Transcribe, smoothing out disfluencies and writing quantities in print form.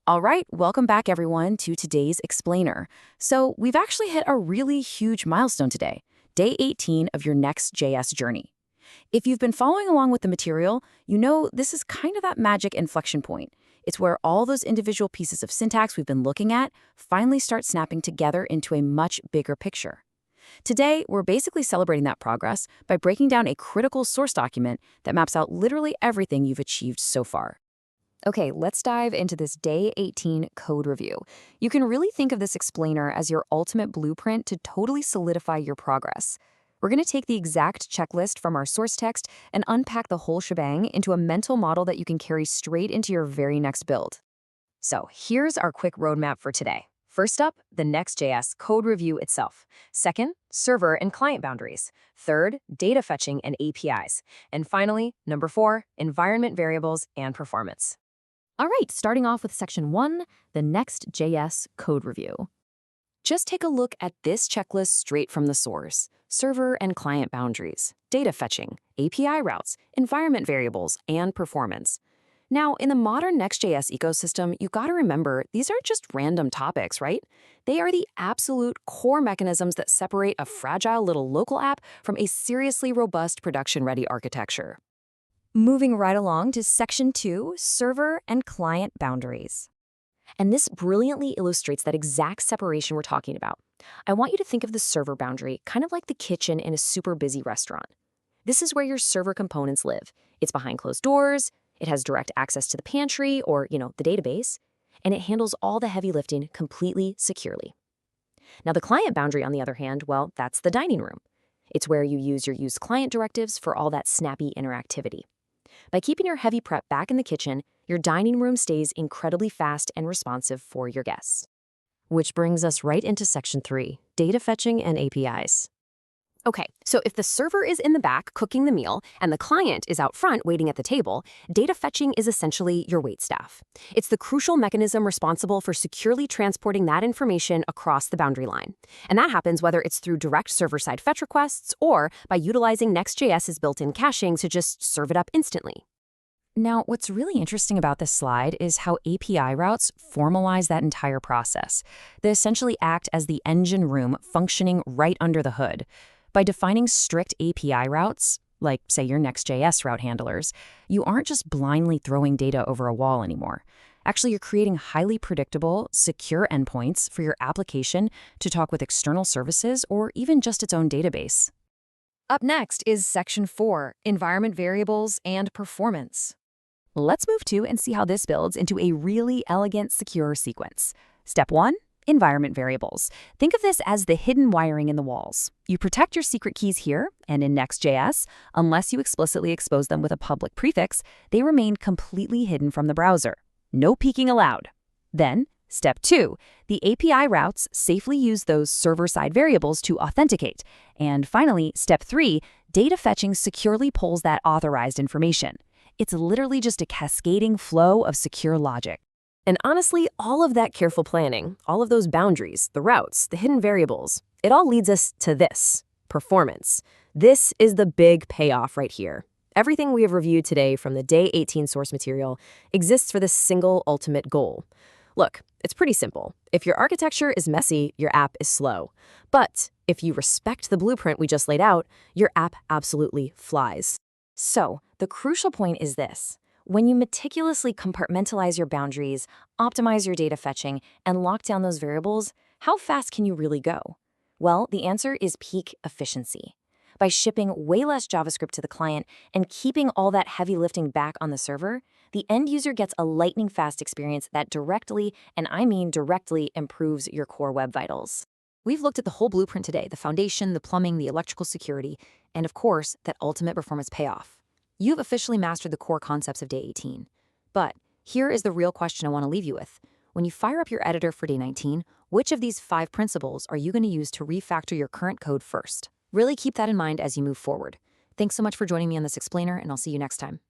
All right, welcome back everyone to today's explainer. So we've actually hit a really huge milestone today, day 18 of your Next.js journey. If you've been following along with the material, you know this is kind of that magic inflection point. It's where all those individual pieces of syntax we've been looking at finally start snapping together into a much bigger picture. Today, we're basically celebrating that progress by breaking down a critical source document that maps out literally everything you've achieved so far. Okay, let's dive into this day 18 code review. You can really think of this explainer as your ultimate blueprint to totally solidify your progress. We're going to take the exact checklist from our source text and unpack the whole shebang into a mental model that you can carry straight into your very next build. So here's our quick roadmap for today. First up, the Next.js code review itself. Second, server and client boundaries. Third, data fetching and APIs. And finally, number 4, environment variables and performance. All right, starting off with section 1, the Next.js code review. Just take a look at this checklist straight from the source. Server and client boundaries, data fetching, API routes, environment variables, and performance. Now, in the modern Next.js ecosystem, you gotta remember, these aren't just random topics, right? They are the absolute core mechanisms that separate a fragile little local app from a seriously robust production-ready architecture. Moving right along to section 2, server and client boundaries. And this brilliantly illustrates that exact separation we're talking about. I want you to think of the server boundary kind of like the kitchen in a super busy restaurant. This is where your server components live. It's behind closed doors, it has direct access to the pantry or, the database, and it handles all the heavy lifting completely securely. Now, the client boundary, on the other hand, well, that's the dining room. It's where you use your use client directives for all that snappy interactivity. By keeping your heavy prep back in the kitchen, your dining room stays incredibly fast and responsive for your guests. Which brings us right into section 3, data fetching and APIs. Okay, so if the server is in the back cooking the meal and the client is out front waiting at the table, data fetching is essentially your waitstaff. It's the crucial mechanism responsible for securely transporting that information across the boundary line. And that happens whether it's through direct server-side fetch requests or by utilizing Next.js's built-in caching to just serve it up instantly. Now, what's really interesting about this slide is how API routes formalize that entire process. They essentially act as the engine room functioning right under the hood. By defining strict API routes, like, say, your Next.js route handlers, you aren't just blindly throwing data over a wall anymore. Actually, you're creating highly predictable, secure endpoints for your application to talk with external services or even just its own database. Up next is section 4, environment variables and performance. Let's move to and see how this builds into a really elegant, secure sequence. Step 1. Environment variables. Think of this as the hidden wiring in the walls. You protect your secret keys here, and in Next.js, unless you explicitly expose them with a public prefix, they remain completely hidden from the browser. No peeking allowed. Then, step 2, the API routes safely use those server-side variables to authenticate. And finally, step 3, data fetching securely pulls that authorized information. It's literally just a cascading flow of secure logic. And honestly, all of that careful planning, all of those boundaries, the routes, the hidden variables, it all leads us to this, performance. This is the big payoff right here. Everything we have reviewed today from the day 18 source material exists for this single ultimate goal. Look, it's pretty simple. If your architecture is messy, your app is slow. But if you respect the blueprint we just laid out, your app absolutely flies. So, the crucial point is this. When you meticulously compartmentalize your boundaries, optimize your data fetching, and lock down those variables, how fast can you really go? Well, the answer is peak efficiency. By shipping way less JavaScript to the client and keeping all that heavy lifting back on the server, the end user gets a lightning-fast experience that directly, and I mean directly, improves your core web vitals. We've looked at the whole blueprint today, the foundation, the plumbing, the electrical security, and of course, that ultimate performance payoff. You've officially mastered the core concepts of day 18. But here is the real question I want to leave you with. When you fire up your editor for day 19, which of these 5 principles are you going to use to refactor your current code first? Really keep that in mind as you move forward. Thanks so much for joining me on this explainer, and I'll see you next time.